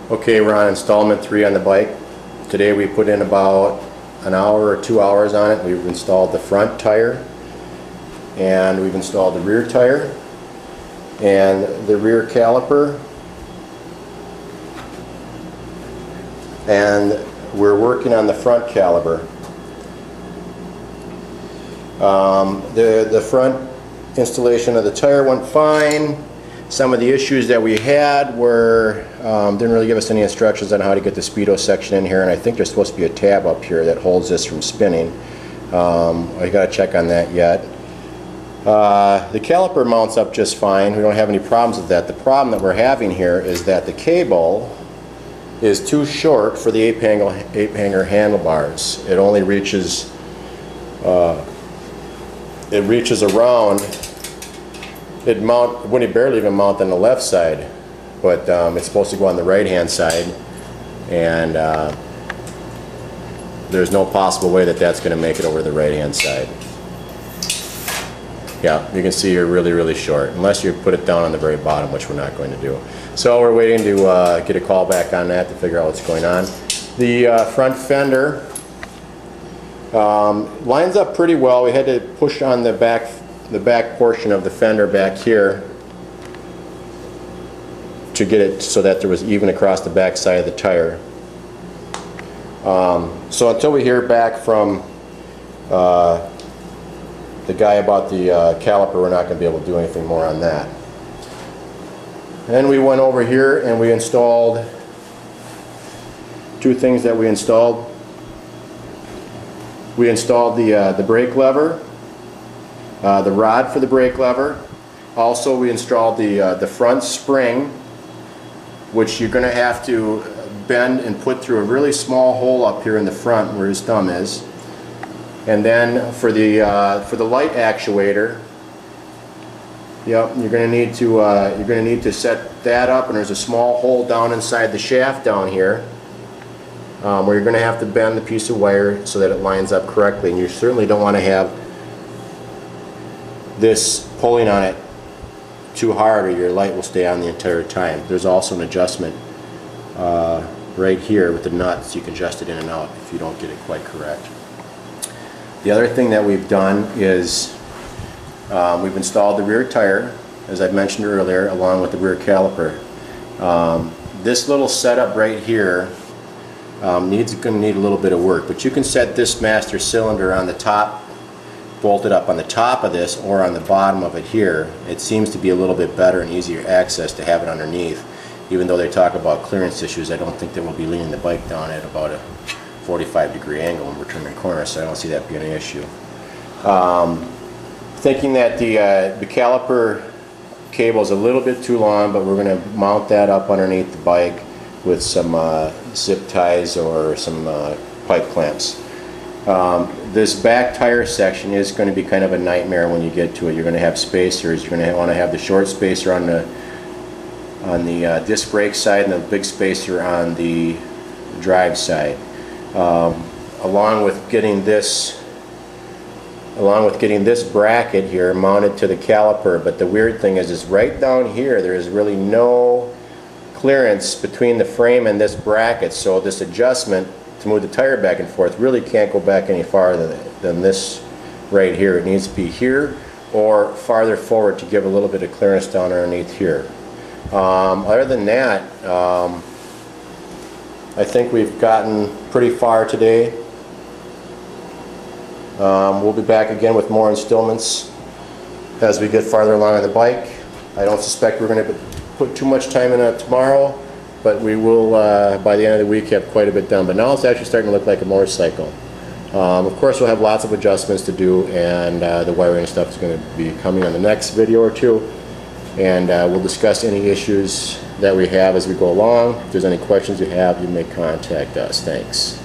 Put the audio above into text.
Okay, we're on installment 3 on the bike. Today we put in about an hour or 2 hours on it. We've installed the front tire and we've installed the rear tire and the rear caliper, and we're working on the front caliper. The front installation of the tire went fine. Some of the issues that we had were didn't really give us any instructions on how to get the speedo section in here, and I think there's supposed to be a tab up here that holds this from spinning. I got to check on that yet. The caliper mounts up just fine. We don't have any problems with that. The problem that we're having here is that the cable is too short for the ape hanger handlebars. It only reaches around. It wouldn't barely even mount on the left side, but it's supposed to go on the right hand side, and there's no possible way that that's going to make it over the right hand side. Yeah, you can see you're really short, unless you put it down on the very bottom, which we're not going to do. So we're waiting to get a call back on that to figure out what's going on. The front fender lines up pretty well. We had to push on the back portion of the fender back here to get it so that there was even across the back side of the tire. So until we hear back from the guy about the caliper, we're not going to be able to do anything more on that. Then we went over here and we installed two things that we installed. We installed the brake lever, the rod for the brake lever. Also, we installed the front spring, which you're going to have to bend and put through a really small hole up here in the front where his thumb is. And then for the light actuator, yep, you're going to need to set that up. And there's a small hole down inside the shaft down here, where you're going to have to bend the piece of wire so that it lines up correctly. And you certainly don't want to have this pulling on it too hard, or your light will stay on the entire time. There's also an adjustment right here with the nuts. You can adjust it in and out if you don't get it quite correct. The other thing that we've done is we've installed the rear tire, as I mentioned earlier, along with the rear caliper. This little setup right here going to need a little bit of work, but you can set this master cylinder on the top, bolted up on the top of this, or on the bottom of it here. It seems to be a little bit better and easier access to have it underneath. Even though they talk about clearance issues, I don't think that we'll be leaning the bike down at about a 45-degree angle when we're turning corners, so I don't see that being an issue. Thinking that the caliper cable is a little bit too long, but we're going to mount that up underneath the bike with some zip ties or some pipe clamps. This back tire section is going to be kind of a nightmare when you get to it. You're going to have spacers. You're going to want to have the short spacer on the disc brake side and the big spacer on the drive side. Along with getting this bracket here mounted to the caliper. But the weird thing is right down here there is really no clearance between the frame and this bracket, so this adjustment to move the tire back and forth really can't go back any farther than this right here. It needs to be here or farther forward to give a little bit of clearance down underneath here. Other than that, I think we've gotten pretty far today. We'll be back again with more installments as we get farther along on the bike. I don't suspect we're going to put too much time in it tomorrow, but we will, by the end of the week, have quite a bit done. But now it's actually starting to look like a motorcycle. Of course, we'll have lots of adjustments to do, and the wiring stuff is going to be coming on the next video or two. And we'll discuss any issues that we have as we go along. If there's any questions you have, you may contact us. Thanks.